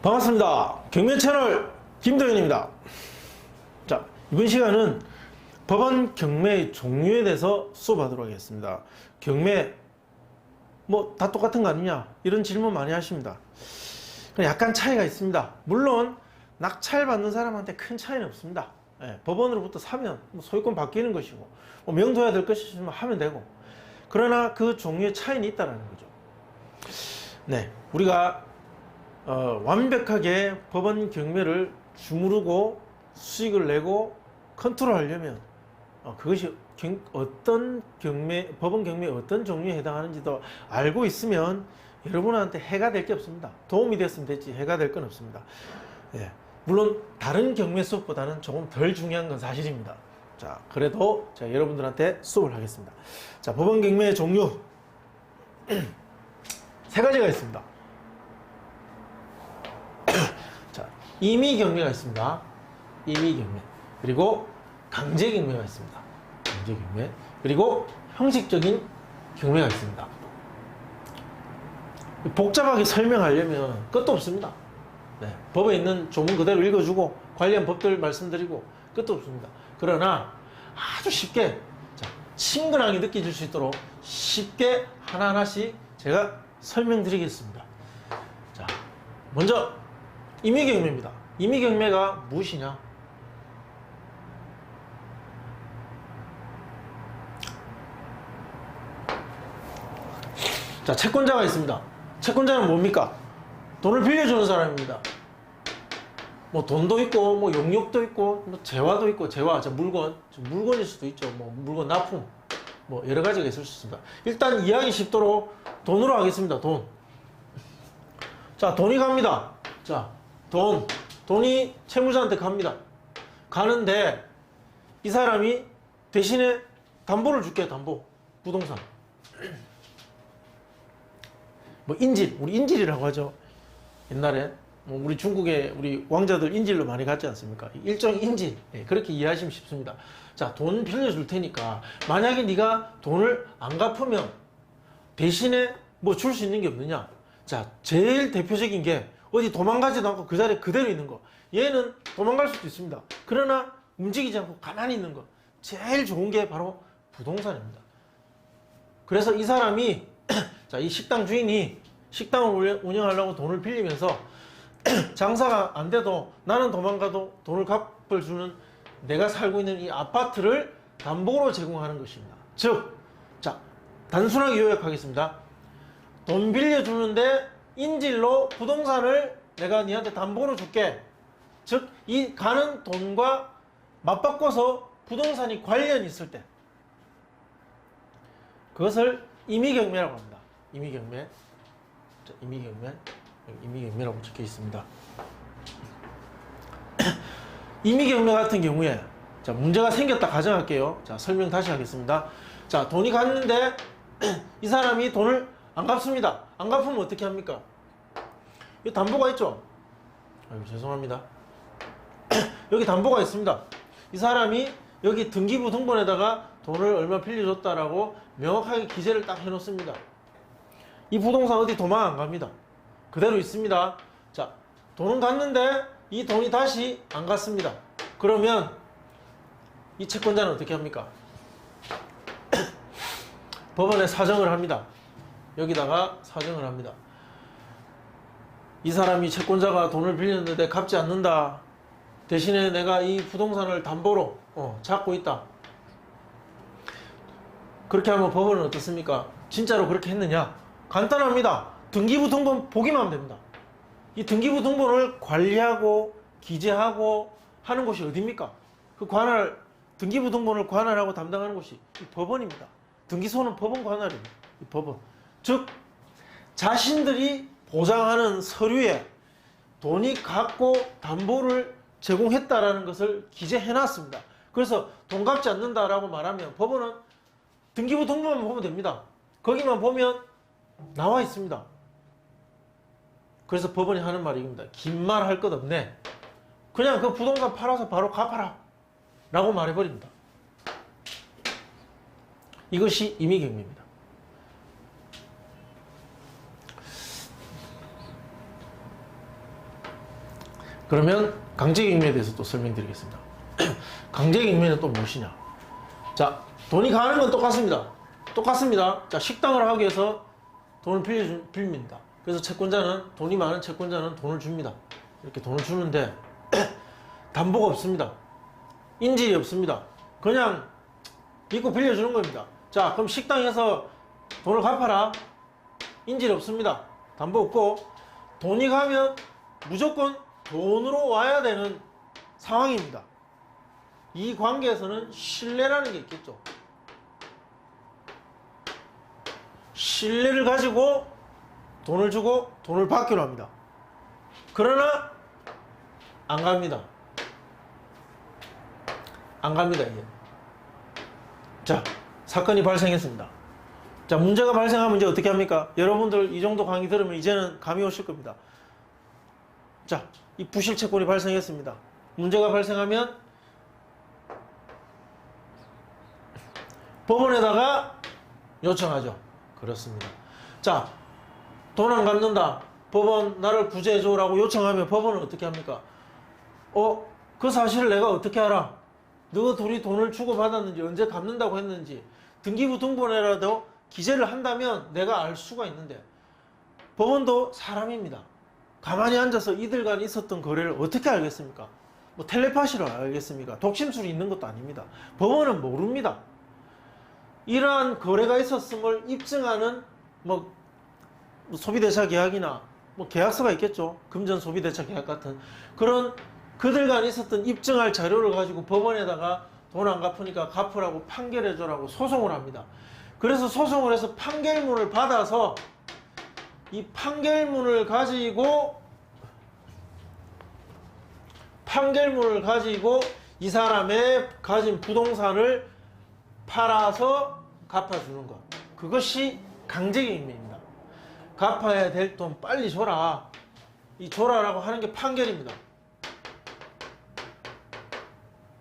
반갑습니다. 경매 채널 김도현입니다. 자, 이번 시간은 법원 경매의 종류에 대해서 수업하도록 하겠습니다. 경매 뭐 다 똑같은 거 아니냐 이런 질문 많이 하십니다. 약간 차이가 있습니다. 물론 낙찰 받는 사람한테 큰 차이는 없습니다. 법원으로부터 사면 소유권 바뀌는 것이고 명도해야 될 것이 있으면 하면 되고, 그러나 그 종류의 차이는 있다는 거죠. 네, 우리가 완벽하게 법원 경매를 주무르고 수익을 내고 컨트롤하려면 그것이 어떤 법원 경매의 어떤 종류에 해당하는지도 알고 있으면 여러분한테 해가 될 게 없습니다. 도움이 됐으면 됐지 해가 될 건 없습니다. 예, 물론 다른 경매 수업보다는 조금 덜 중요한 건 사실입니다. 자, 그래도 제가 여러분들한테 수업을 하겠습니다. 자, 법원 경매의 종류 세 가지가 있습니다. 자, 임의 경매가 있습니다. 임의 경매. 그리고 강제 경매가 있습니다. 강제 경매. 그리고 형식적인 경매가 있습니다. 복잡하게 설명하려면 끝도 없습니다. 네, 법에 있는 조문 그대로 읽어주고 관련 법들 말씀드리고 끝도 없습니다. 그러나 아주 쉽게, 자, 친근하게 느껴질 수 있도록 쉽게 하나하나씩 제가 설명드리겠습니다. 자, 먼저 임의경매입니다. 임의경매가 무엇이냐? 자, 채권자가 있습니다. 채권자는 뭡니까? 돈을 빌려주는 사람입니다. 뭐 돈도 있고, 뭐 용역도 있고, 뭐 재화도 있고, 재화, 물건일 수도 있죠. 뭐 물건 납품, 뭐 여러 가지가 있을 수 있습니다. 일단 이해하기 쉽도록 돈으로 하겠습니다. 돈. 자, 돈이 갑니다. 자, 돈이 채무자한테 갑니다. 가는데 이 사람이 대신에 담보를 줄게. 담보, 부동산. 뭐 인질, 우리 인질이라고 하죠. 옛날에 뭐 우리 중국에 우리 왕자들 인질로 많이 갔지 않습니까? 일종의 인질, 그렇게 이해하시면 쉽습니다. 자, 돈 빌려줄 테니까 만약에 네가 돈을 안 갚으면 대신에 뭐 줄 수 있는 게 없느냐? 자, 제일 대표적인 게 어디 도망가지도 않고 그 자리에 그대로 있는 거. 얘는 도망갈 수도 있습니다. 그러나 움직이지 않고 가만히 있는 거. 제일 좋은 게 바로 부동산입니다. 그래서 이 사람이 자, 이 식당 주인이 식당을 운영하려고 돈을 빌리면서 장사가 안 돼도 나는 도망가도 돈을 갚아주는 내가 살고 있는 이 아파트를 담보로 제공하는 것입니다. 즉, 자, 단순하게 요약하겠습니다. 돈 빌려주는데 인질로 부동산을 내가 니한테 담보로 줄게. 즉, 이 가는 돈과 맞바꿔서 부동산이 관련이 있을 때 그것을 임의경매라고 합니다. 임의경매. 자, 임의경매라고 적혀 있습니다. 임의경매 같은 경우에, 자, 문제가 생겼다 가정할게요. 자, 설명 다시 하겠습니다. 자, 돈이 갔는데 이 사람이 돈을 안 갚습니다. 안 갚으면 어떻게 합니까? 이 담보가 있죠? 아이고, 죄송합니다. 여기 담보가 있습니다. 이 사람이 여기 등기부 등본에다가 돈을 얼마 빌려줬다라고 명확하게 기재를 딱 해놓습니다. 이 부동산 어디 도망 안 갑니다. 그대로 있습니다. 자, 돈은 갔는데 이 돈이 다시 안 갔습니다. 그러면 이 채권자는 어떻게 합니까? 법원에 사정을 합니다. 여기다가 사정을 합니다. 이 사람이 채권자가 돈을 빌렸는데 갚지 않는다. 대신에 내가 이 부동산을 담보로 잡고 있다. 그렇게 하면 법원은 어떻습니까? 진짜로 그렇게 했느냐? 간단합니다. 등기부 등본 보기만 하면 됩니다. 이 등기부 등본을 관리하고 기재하고 하는 곳이 어디입니까? 그 등기부 등본을 관할하고 담당하는 곳이 이 법원입니다. 등기소는 법원 관할입니다. 이 법원. 즉, 자신들이 보장하는 서류에 돈이 갖고 담보를 제공했다라는 것을 기재해놨습니다. 그래서 돈 갚지 않는다라고 말하면 법원은 등기부 등본만 보면 됩니다. 거기만 보면 나와 있습니다. 그래서 법원이 하는 말이 이겁니다. 긴 말 할 것 없네. 그냥 그 부동산 팔아서 바로 갚아라 라고 말해버립니다. 이것이 임의경매입니다. 그러면 강제경매에 대해서 또 설명드리겠습니다. 강제경매는 또 무엇이냐? 자, 돈이 가는 건 똑같습니다. 똑같습니다. 자, 식당을 하기 위해서 돈을 빌립니다. 그래서 채권자는, 돈이 많은 채권자는 돈을 줍니다. 이렇게 돈을 주는데 담보가 없습니다. 인질이 없습니다. 그냥 믿고 빌려주는 겁니다. 자, 그럼 식당에서 돈을 갚아라. 인질이 없습니다. 담보 없고, 돈이 가면 무조건 돈으로 와야 되는 상황입니다. 이 관계에서는 신뢰라는 게 있겠죠. 신뢰를 가지고 돈을 주고 돈을 받기로 합니다. 그러나 안 갑니다. 안 갑니다, 이게. 자, 사건이 발생했습니다. 자, 문제가 발생하면 이제 어떻게 합니까? 여러분들 이 정도 강의 들으면 이제는 감이 오실 겁니다. 자, 이 부실 채권이 발생했습니다. 문제가 발생하면 법원에다가 요청하죠. 그렇습니다. 자, 돈 안 갚는다. 법원 나를 구제해줘라고 요청하면 법원은 어떻게 합니까? 그 사실을 내가 어떻게 알아? 너 둘이 돈을 주고받았는지, 언제 갚는다고 했는지 등기부 등본에라도 기재를 한다면 내가 알 수가 있는데, 법원도 사람입니다. 가만히 앉아서 이들 간 있었던 거래를 어떻게 알겠습니까? 뭐 텔레파시로 알겠습니까? 독심술이 있는 것도 아닙니다. 법원은 모릅니다. 이러한 거래가 있었음을 입증하는 뭐 소비대차 계약이나 뭐 계약서가 있겠죠. 금전 소비대차 계약 같은 그런 그들 간에 있었던 입증할 자료를 가지고 법원에다가 돈 안 갚으니까 갚으라고 판결해줘라고 소송을 합니다. 그래서 소송을 해서 판결문을 받아서 이 판결문을 가지고 이 사람의 가진 부동산을 팔아서 갚아주는 것. 그것이 강제경매입니다. 갚아야 될 돈 빨리 줘라. 이 줘라라고 하는 게 판결입니다.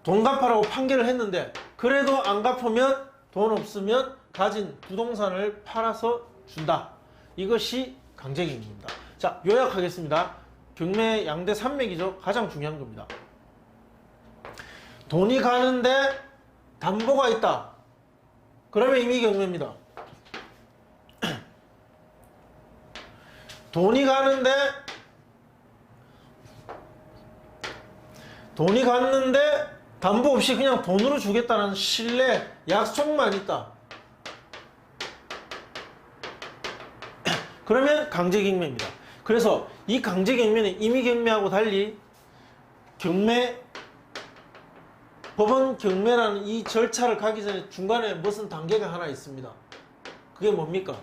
돈 갚아라고 판결을 했는데 그래도 안 갚으면 돈 없으면 가진 부동산을 팔아서 준다. 이것이 강제경매입니다. 자, 요약하겠습니다. 경매 양대 산맥이죠. 가장 중요한 겁니다. 돈이 가는데 담보가 있다. 그러면 임의경매입니다. 돈이 갔는데 담보 없이 그냥 돈으로 주겠다는 신뢰, 약속만 있다. 그러면 강제경매입니다. 그래서 이 강제경매는 임의경매하고 달리 법원 경매라는 이 절차를 가기 전에 중간에 무슨 단계가 하나 있습니다. 그게 뭡니까?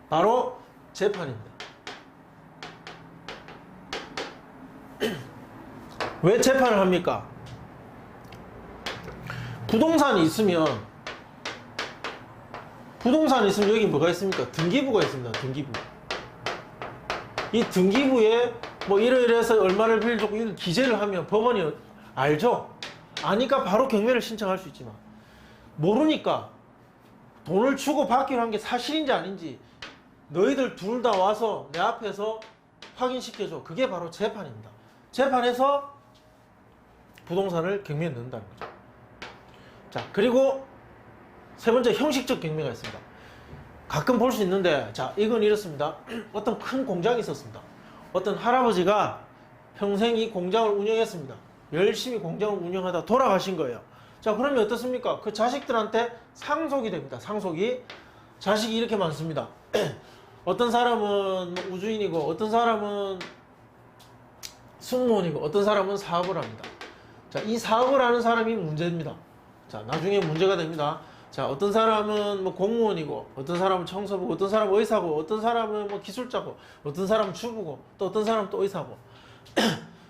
바로 재판입니다. 왜 재판을 합니까? 부동산이 있으면 여기 뭐가 있습니까? 등기부가 있습니다. 등기부. 이 등기부에 뭐 이러이러해서 얼마를 빌려주고 이걸 기재를 하면 법원이 알죠? 아니까 바로 경매를 신청할 수 있지만 모르니까 돈을 주고 받기로 한 게 사실인지 아닌지 너희들 둘 다 와서 내 앞에서 확인시켜줘. 그게 바로 재판입니다. 재판에서 부동산을 경매에 넣는다는 거죠. 자, 그리고 세 번째 형식적 경매가 있습니다. 가끔 볼 수 있는데, 자, 이건 이렇습니다. 어떤 큰 공장이 있었습니다. 어떤 할아버지가 평생 이 공장을 운영했습니다. 열심히 공장을 운영하다 돌아가신 거예요. 자, 그러면 어떻습니까? 그 자식들한테 상속이 됩니다. 상속이. 자식이 이렇게 많습니다. 어떤 사람은 우주인이고, 어떤 사람은 승무원이고, 어떤 사람은 사업을 합니다. 자, 이 사업을 하는 사람이 문제입니다. 자, 나중에 문제가 됩니다. 자, 어떤 사람은 뭐 공무원이고, 어떤 사람은 청소부고, 어떤 사람은 의사고, 어떤 사람은 뭐 기술자고, 어떤 사람은 주부고, 또 어떤 사람은 또 의사고.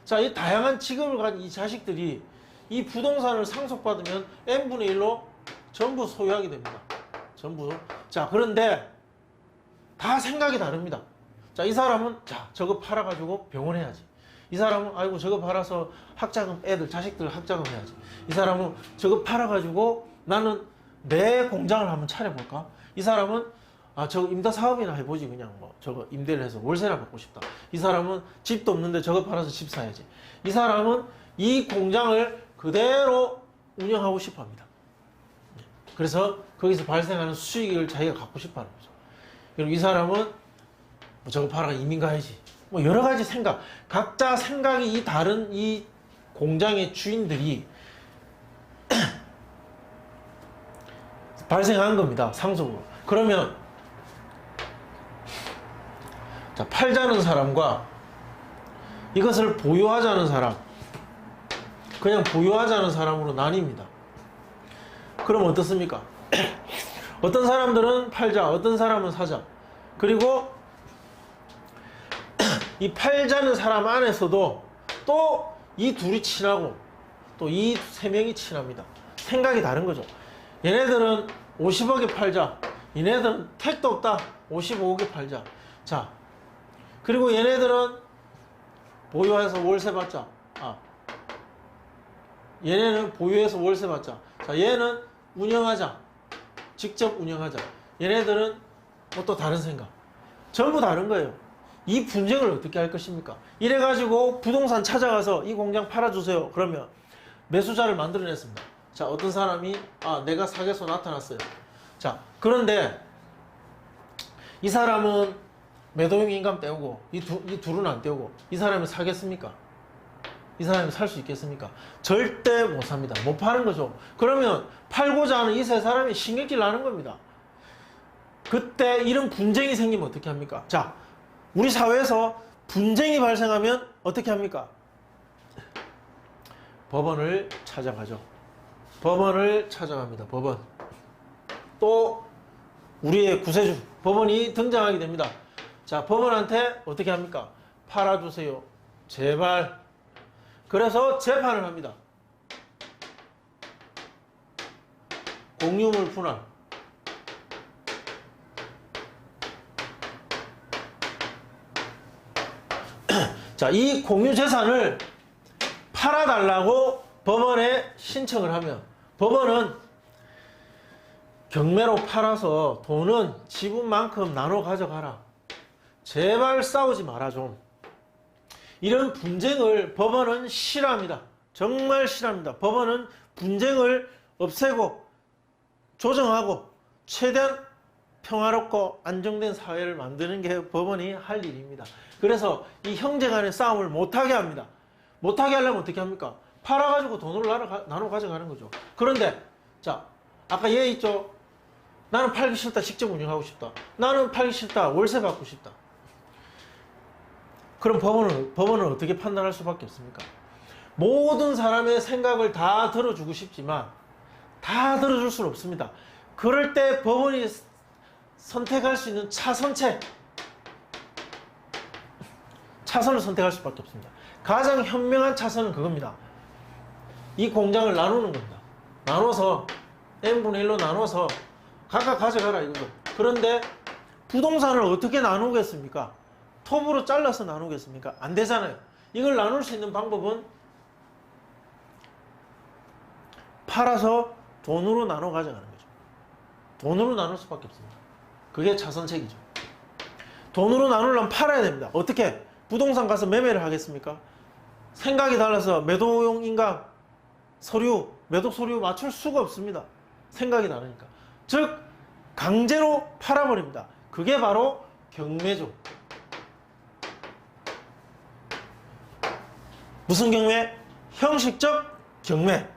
자, 이 다양한 직업을 가진 이 자식들이 이 부동산을 상속받으면 n분의 1로 전부 소유하게 됩니다. 전부. 자, 그런데 다 생각이 다릅니다. 자, 이 사람은 자, 저거 팔아가지고 병원 해야지. 이 사람은 아이고 저거 팔아서 학자금, 자식들 학자금 해야지. 이 사람은 저거 팔아가지고 나는 내 공장을 한번 차려볼까? 이 사람은 아, 저거 임대 사업이나 해보지. 그냥 뭐 저거 임대를 해서 월세나 받고 싶다. 이 사람은 집도 없는데 저거 팔아서 집 사야지. 이 사람은 이 공장을 그대로 운영하고 싶어 합니다. 그래서 거기서 발생하는 수익을 자기가 갖고 싶어 하는 거죠. 그리고 이 사람은 뭐 저거 팔아가 이민 가야지. 뭐 여러 가지 생각, 각자 생각이 이 다른 이 공장의 주인들이 발생한 겁니다. 상속으로. 그러면 자, 팔자는 사람과 이것을 보유하자는 사람, 그냥 보유하자는 사람으로 나뉩니다. 그럼 어떻습니까? 어떤 사람들은 팔자, 어떤 사람은 사자. 그리고 이 팔자는 사람 안에서도 또 이 둘이 친하고 또 이 세 명이 친합니다. 생각이 다른 거죠. 얘네들은 50억에 팔자. 얘네들은 택도 없다. 55억에 팔자. 자, 그리고 얘네들은 보유해서 월세 받자. 얘네는 보유해서 월세 받자. 자, 얘는 운영하자. 직접 운영하자. 얘네들은 뭐 또 다른 생각. 전부 다른 거예요. 이 분쟁을 어떻게 할 것입니까? 이래가지고 부동산 찾아가서 이 공장 팔아주세요. 그러면 매수자를 만들어냈습니다. 자, 어떤 사람이 내가 사겠소 나타났어요. 자, 그런데 이 사람은 매도용 인감 떼우고 이 둘은 안 떼우고 이 사람이 사겠습니까? 이 사람이 살 수 있겠습니까? 절대 못 삽니다. 못 파는 거죠. 그러면 팔고자 하는 이 세 사람이 신경질 나는 겁니다. 그때 이런 분쟁이 생기면 어떻게 합니까? 자, 우리 사회에서 분쟁이 발생하면 어떻게 합니까? 법원을 찾아가죠. 법원을 찾아갑니다. 법원. 또 우리의 구세주 법원이 등장하게 됩니다. 자, 법원한테 어떻게 합니까? 팔아주세요. 제발. 그래서 재판을 합니다. 공유물 분할. 자, 이 공유 재산을 팔아달라고 법원에 신청을 하면 법원은 경매로 팔아서 돈은 지분만큼 나눠 가져가라. 제발 싸우지 마라 좀. 이런 분쟁을 법원은 싫어합니다. 정말 싫어합니다. 법원은 분쟁을 없애고 조정하고 최대한 평화롭고 안정된 사회를 만드는 게 법원이 할 일입니다. 그래서 이 형제 간의 싸움을 못하게 합니다. 못하게 하려면 어떻게 합니까? 팔아가지고 돈으로 나눠 가져가는 거죠. 그런데 자, 아까 얘 있죠? 나는 팔기 싫다. 직접 운영하고 싶다. 나는 팔기 싫다. 월세 받고 싶다. 그럼 법원은 어떻게 판단할 수밖에 없습니까? 모든 사람의 생각을 다 들어주고 싶지만 다 들어줄 수는 없습니다. 그럴 때 법원이 선택할 수 있는 차선을 선택할 수밖에 없습니다. 가장 현명한 차선은 그겁니다. 이 공장을 나누는 겁니다. 나눠서 n분의 1로 나눠서 각각 가져가라 이거죠. 그런데 부동산을 어떻게 나누겠습니까? 톱으로 잘라서 나누겠습니까? 안 되잖아요. 이걸 나눌 수 있는 방법은 팔아서 돈으로 나눠 가져가는 거죠. 돈으로 나눌 수밖에 없습니다. 그게 차선책이죠. 돈으로 나누려면 팔아야 됩니다. 어떻게? 부동산 가서 매매를 하겠습니까? 생각이 달라서 매도용 인감, 서류, 매도 서류 맞출 수가 없습니다. 생각이 다르니까. 즉 강제로 팔아버립니다. 그게 바로 경매죠. 무슨 경매? 형식적 경매.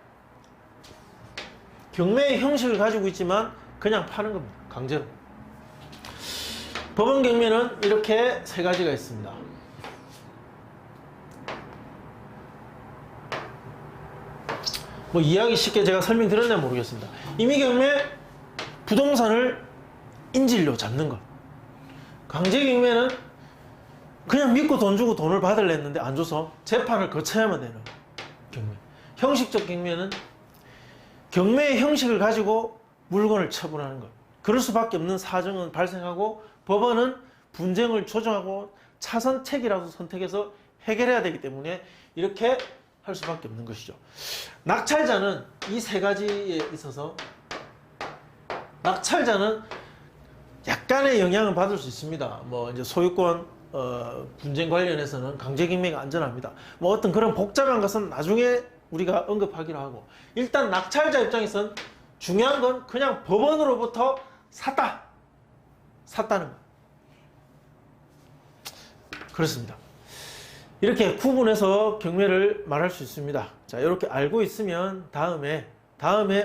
경매의 형식을 가지고 있지만 그냥 파는 겁니다. 강제로. 법원 경매는 이렇게 세 가지가 있습니다. 뭐 이야기 쉽게 제가 설명드렸나 모르겠습니다. 임의경매, 부동산을 인질로 잡는 것. 강제경매는 그냥 믿고 돈 주고 돈을 받으려 했는데 안 줘서 재판을 거쳐야만 되는 경매. 형식적 경매는 경매의 형식을 가지고 물건을 처분하는 것. 그럴 수밖에 없는 사정은 발생하고 법원은 분쟁을 조정하고 차선책이라도 선택해서 해결해야 되기 때문에 이렇게 할 수밖에 없는 것이죠. 낙찰자는 이 세 가지에 있어서 낙찰자는 약간의 영향을 받을 수 있습니다. 뭐 이제 소유권 분쟁 관련해서는 강제경매가 안전합니다. 뭐 어떤 그런 복잡한 것은 나중에 우리가 언급하기로 하고, 일단 낙찰자 입장에서는 중요한 건 그냥 법원으로부터 샀다는 거. 그렇습니다. 이렇게 구분해서 경매를 말할 수 있습니다. 자, 이렇게 알고 있으면 다음에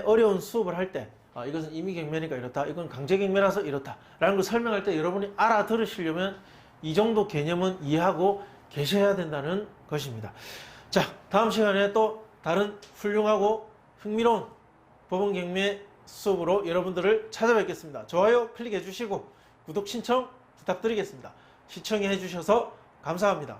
어려운 수업을 할 때, 이것은 임의경매니까 이렇다, 이건 강제경매라서 이렇다 라는 걸 설명할 때 여러분이 알아들으시려면 이 정도 개념은 이해하고 계셔야 된다는 것입니다. 자, 다음 시간에 또 다른 훌륭하고 흥미로운 법원경매 수업으로 여러분들을 찾아뵙겠습니다. 좋아요 클릭해 주시고 구독 신청 부탁드리겠습니다. 시청해 주셔서 감사합니다.